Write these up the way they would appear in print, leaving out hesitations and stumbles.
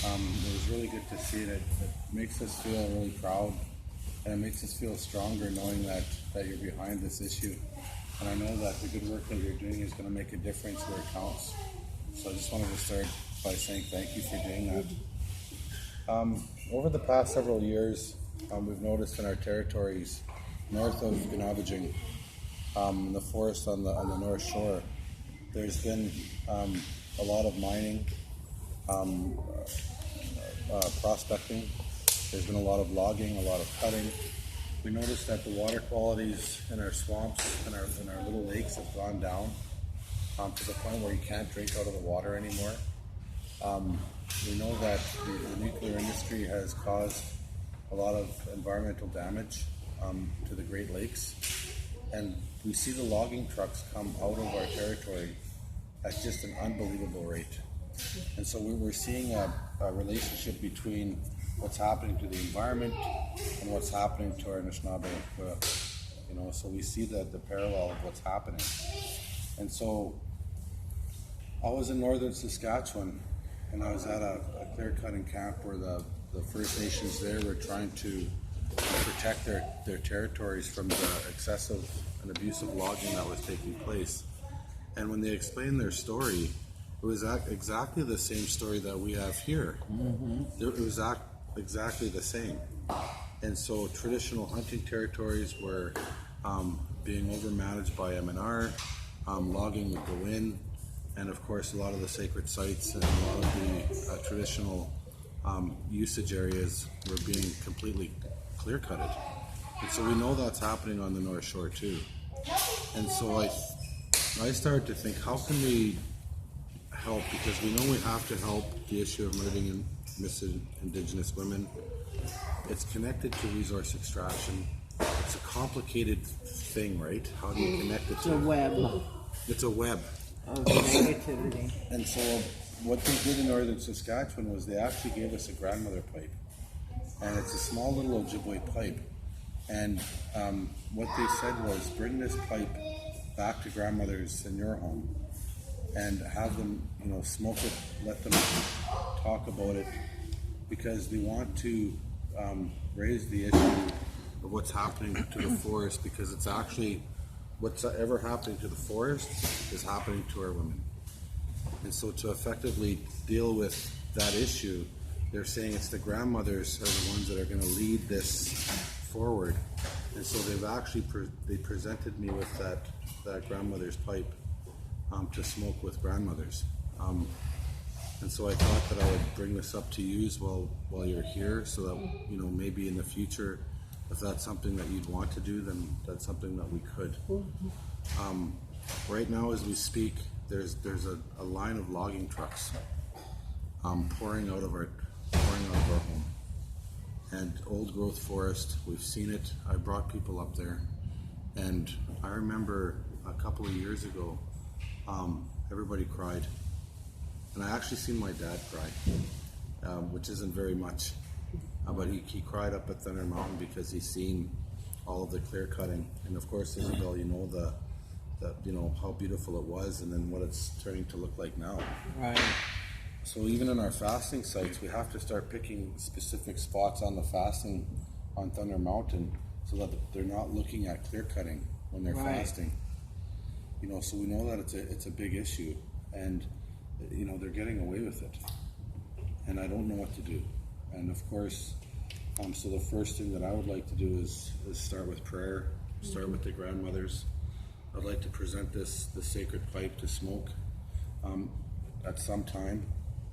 It was really good to see it. It makes us feel really proud, and it makes us feel stronger knowing that you're behind this issue. And I know that the good work that you're doing is going to make a difference where it counts. So I just wanted to start by saying thank you for doing that. Over the past several years, we've noticed in our territories north of Ganabajing, in the forest on the North Shore, there's been a lot of mining, prospecting. There's been a lot of logging, a lot of cutting. We noticed that the water qualities in our swamps and our little lakes have gone down to the point where you can't drink out of the water anymore. We know that the nuclear industry has caused a lot of environmental damage to the Great Lakes, and we see the logging trucks come out of our territory at just an unbelievable rate. And so we're seeing a relationship between what's happening to the environment and what's happening to our Anishinaabe. So we see the parallel of what's happening. And so I was in northern Saskatchewan, and I was at a clear-cutting camp where the First Nations there were trying to protect their territories from the excessive and abusive logging that was taking place. And when they explained their story, it was exactly the same story that we have here. Mm-hmm. It was exactly the same. And so traditional hunting territories were being overmanaged by MNR, logging would go in, and of course a lot of the sacred sites and a lot of the traditional usage areas were being completely clear-cutted. And so we know that's happening on the North Shore too. And so I started to think, how can we help? Because we know we have to help the issue of murdering and missing Indigenous women. It's connected to resource extraction. It's a complicated thing, right? How do you connect it to? It's a web. It's a web of negativity. And so what they did in northern Saskatchewan was they actually gave us a grandmother pipe. And it's a small little Ojibwe pipe. And what they said was, bring this pipe back to grandmothers in your home and have them, smoke it, let them talk about it, because we want to raise the issue of what's happening to the forest, because it's actually what's ever happening to the forest is happening to our women. And so to effectively deal with that issue, they're saying it's the grandmothers are the ones that are going to lead this forward. And so they've actually they presented me with that grandmother's pipe to smoke with grandmothers. And so I thought that I would bring this up to you while you're here, so that maybe in the future, if that's something that you'd want to do, then that's something that we could. Right now, as we speak, there's a line of logging trucks pouring out of our home. And old growth forest, we've seen it. I brought people up there, and I remember a couple of years ago, everybody cried. And I actually seen my dad cry, which isn't very much, but he cried up at Thunder Mountain because he's seen all of the clear cutting. And of course, Isabel, how beautiful it was, and then what it's turning to look like now. Right. So even in our fasting sites, we have to start picking specific spots on the fasting on Thunder Mountain so that they're not looking at clear cutting when they're fasting. So we know that it's a big issue, and they're getting away with it, and I don't know what to do. And of course, so the first thing that I would like to do is start with prayer, start with the grandmothers. I'd like to present the sacred pipe to smoke at some time,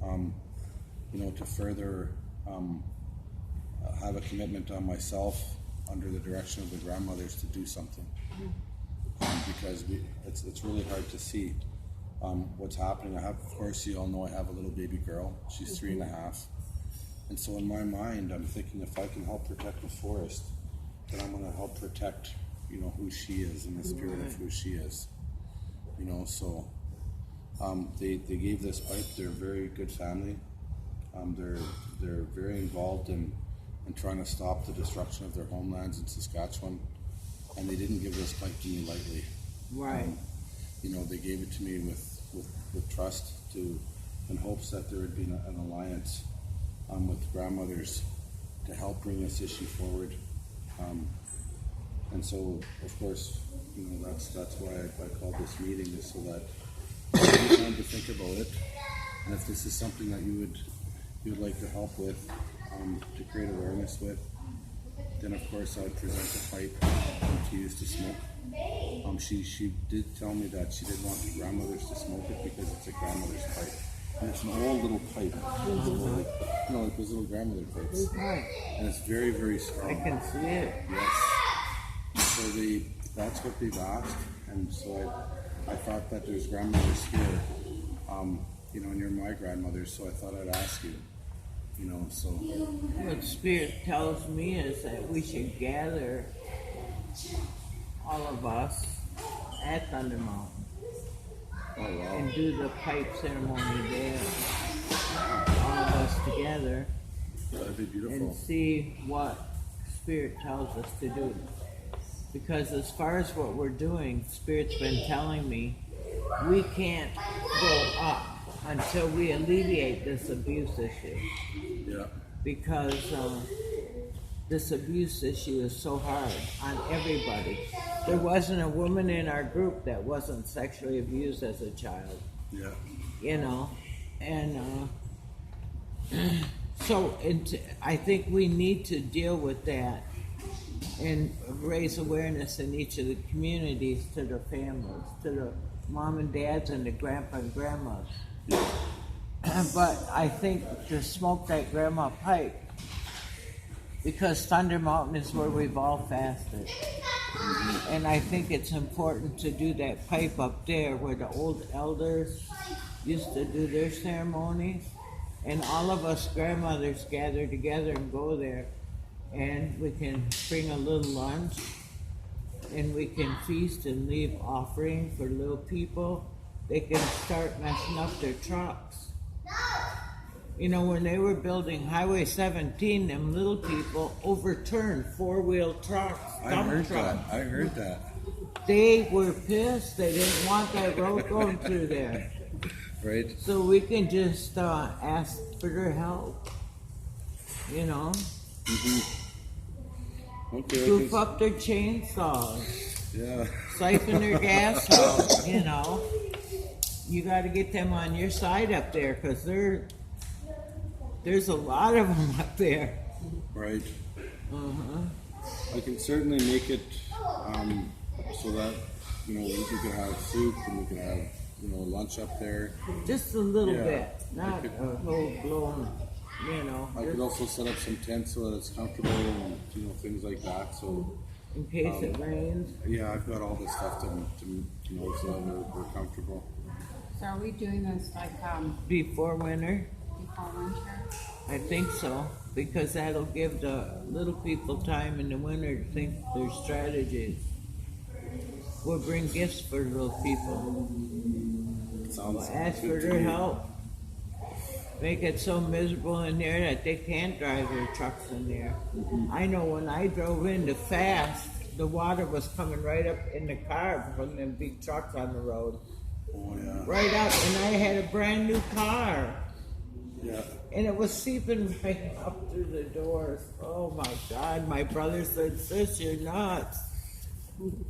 to further have a commitment on myself under the direction of the grandmothers to do something, because it's really hard to see what's happening. Of course, you all know I have a little baby girl. She's 3.5. And so in my mind, I'm thinking if I can help protect the forest, then I'm going to help protect, who she is and the spirit of who she is. So they gave this pipe. They're a very good family. They're very involved in trying to stop the destruction of their homelands in Saskatchewan. And they didn't give this pipe to me lightly. Right. They gave it to me with trust, in hopes that there would be an alliance with grandmothers to help bring this issue forward. And so, of course, you know, that's why I called this meeting, is so that you have time to think about it. And if this is something that you would like to help with, to create awareness with, then of course I would present a pipe to use to smoke. She did tell me that she didn't want the grandmothers to smoke it because it's a grandmother's pipe. And it's an old little pipe. Like, you know, like those little grandmother pipes. And it's very, very strong. I can see it. Yes. So that's what they've asked. And so I thought that there's grandmothers here, you know, and you're my grandmother, so I thought I'd ask you. You know, so. What Spirit tells me is that we should gather, all of us, at Thunder Mountain. Oh, wow. And do the pipe ceremony there. All of us together. That'd be beautiful. And see what Spirit tells us to do. Because as far as what we're doing, Spirit's been telling me, we can't go up until we alleviate this abuse issue. Yeah. Because this abuse issue is so hard on everybody. There wasn't a woman in our group that wasn't sexually abused as a child. Yeah. You know, and so I think we need to deal with that and raise awareness in each of the communities to the families, to the mom and dads and the grandpa and grandmas. But I think to smoke that grandma pipe, because Thunder Mountain is where we've all fasted. And I think it's important to do that pipe up there where the old elders used to do their ceremonies. And all of us grandmothers gather together and go there. And we can bring a little lunch. And we can feast and leave offering for little people. They can start messing up their trucks. You know, when they were building Highway 17, them little people overturned four-wheel trucks, dump trucks. I heard that. They were pissed. They didn't want that road going through there. Right. So we can just ask for their help. You know? Mm-hmm. Okay. Goof up their chainsaws. Yeah. Siphon their gas out, you know? You got to get them on your side up there, because there's a lot of them up there. Right. I can certainly make it so that, you know, we can have soup and we can have, you know, lunch up there. Just a little Yeah. bit, not a whole blown, you know. I could also set up some tents so that it's comfortable and, you know, things like that. So In case it rains. yeah, I've got all this stuff to you know, so that we're comfortable. So are we doing this like Before winter, before winter? I think so, because that'll give the little people time in the winter to think their strategies. We'll bring gifts for little people. Sounds Ask good for to their me. help. Make it so miserable in there that they can't drive their trucks in there. I know when I drove in to fast, the water was coming right up in the car from them big trucks on the road. Oh yeah. Right up, and I had a brand new car. Yeah. And it was seeping right up through the doors. Oh my God, my brother said, "Sis, you're nuts."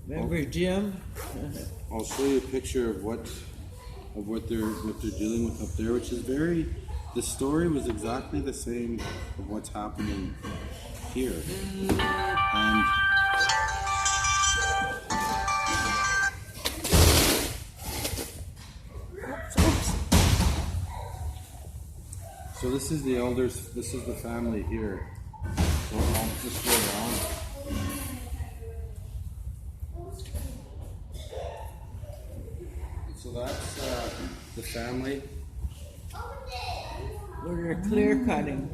Remember Jim? I'll show you a picture of what they're dealing with up there, which is the story was exactly the same of what's happening here. And so this is the elders, this is the family here. So I'll just go around. So that's the family. Where they're clear cutting.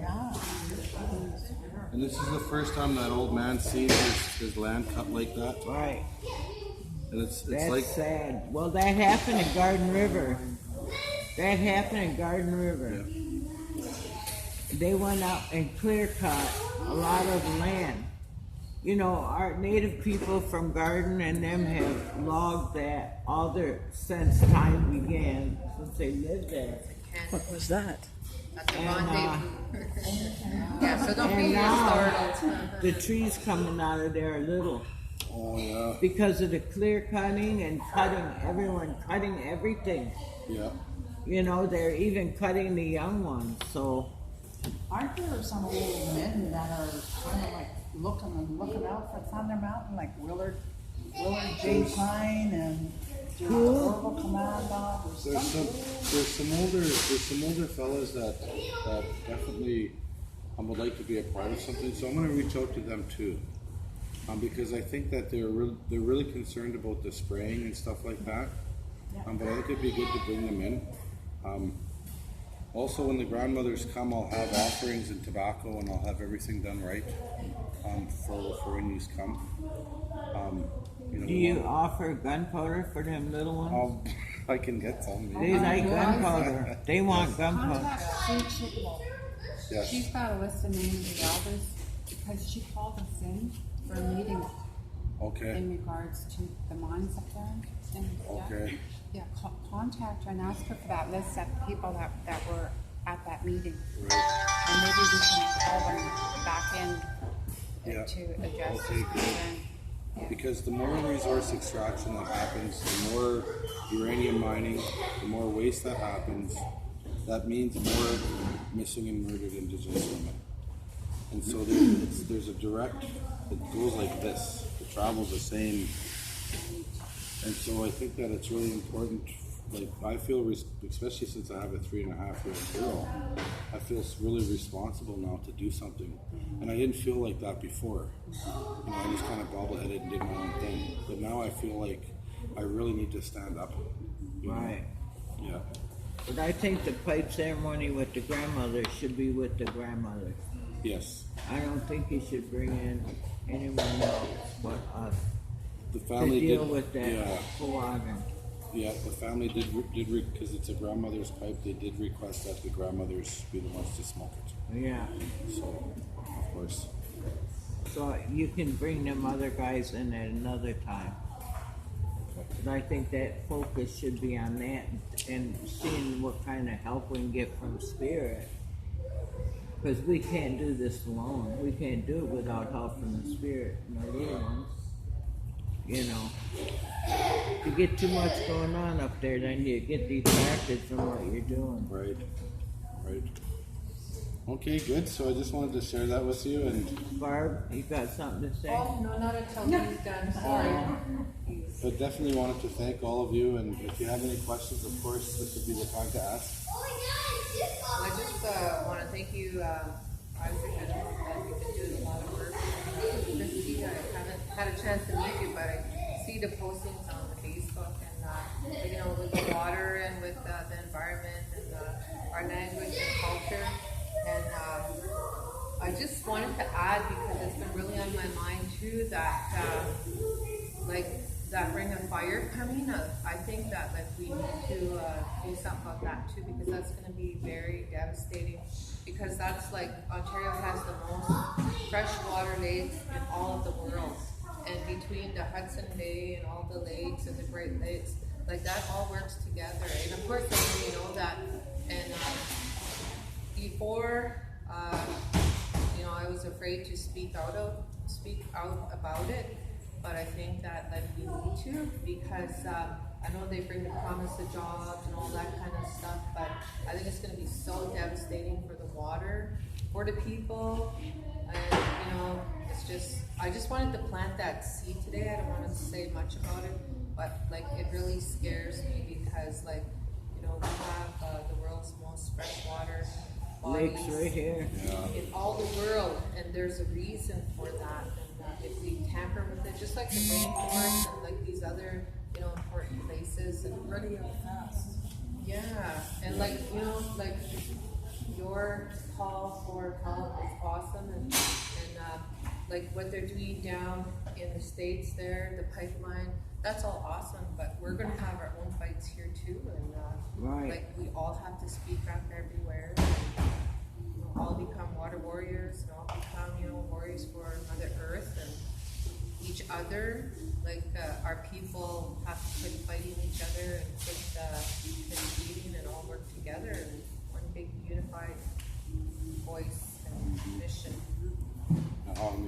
And this is the first time that old man's seen his land cut like that. Right. And it's That's like, sad. Well, that happened in Garden River. That happened in Garden River. yeah. They went out and clear cut a lot of land. You know, our native people from Garden and them have logged that all their since time began, since they lived there. What was that? That's a And rendezvous. Yeah, so don't And be now, startled. the trees coming out of there are little. Oh, yeah, Because of the clear cutting and everyone cutting everything. yeah. You know, they're even cutting the young ones, so. Aren't there some old men that are kind of like looking out for Thunder Mountain, like Willard J. Pine and Orville Commandant or There's something? some older fellas that definitely would like to be a part of something. So I'm going to reach out to them too, because I think that they're really concerned about the spraying and stuff like that. But I think it'd be good to bring them in. Also, when the grandmothers come, I'll have offerings and tobacco, and I'll have everything done right for when you come. You know, Do you offer gunpowder for them little ones? I can get some. They like gunpowder. They want gunpowder. Contact Sue Chiplow. Yes. She's got a list of names of the elders because she called us in for a meeting Okay. in regards to the mines up there and stuff. Okay. Yeah, contact her and ask her for that list of people that were at that meeting. Right. And maybe we can call them back in Yeah. to address Okay, this good. concern. Yeah. Because the more resource extraction that happens, the more uranium mining, the more waste that happens, that means more missing and murdered Indigenous women. And so there's a direct, it goes like this, it travels the same. And so I think that it's really important, like I feel, especially since I have a 3.5-year-old girl, I feel really responsible now to do something. And I didn't feel like that before. You know, I was kind of bobbleheaded and did my own thing. But now I feel like I really need to stand up. You know? Right. Yeah. But I think the pipe ceremony with the grandmother should be with the grandmother. Yes. I don't think you should bring in anyone else but us The to family deal did. with that Yeah. water. Yeah. The family did because it's a grandmother's pipe. They did request that the grandmothers be the ones to smoke it. Yeah. So, of course. So you can bring them other guys in at another time. But I think that focus should be on that and seeing what kind of help we can get from Spirit. Because we can't do this alone. We can't do it without help from the Spirit and the little ones. You know. If you get too much going on up there, then you get detracted from what you're doing. Right. Right. Okay, good. So I just wanted to share that with you, and Barb, you got something to say? Oh, no, not until he's done, sorry. He's- but definitely wanted to thank all of you. And if you have any questions, of course, this would be the time to ask. I just want to thank you, Isaac, and you've been doing a lot of work. Christy, I haven't had a chance to meet you, but I see the postings on Facebook and, you know, with the water and with the environment and our language and culture. And I just wanted to add, because it's been really on my mind too, that like that ring of fire coming up, I think that like we need to do something about that too, because that's going to be very devastating, because that's like Ontario has the most freshwater lakes in all of the world, and between the Hudson Bay and all the lakes and the Great Lakes, like that all works together. And of course, we know that. And before, you know, I was afraid to speak out about it, but I think that like we need to, because I know they bring the promise of jobs and all that kind of stuff, but I think it's going to be so devastating for the water, for the people, and you know, it's just, I just wanted to plant that seed today. I don't want to say much about it, but like it really scares me, because like, you know, we have the world's most freshwater Lakes bodies right here. in all the world, and there's a reason for that. And if we tamper with it, just like the rainforest and like these other, you know, important places, and Ready up fast. yeah, and like, you know, like your call for help is awesome, and like what they're doing down in the States there, the pipeline, that's all awesome, but we're gonna have our own fights here too, and Right. like we all have to speak up everywhere, and, you know, all become water warriors, and all become, you know, warriors for Mother Earth and each other. Like our people have to quit fighting each other and quit beating, and all work together in one big unified voice. mission. and how to make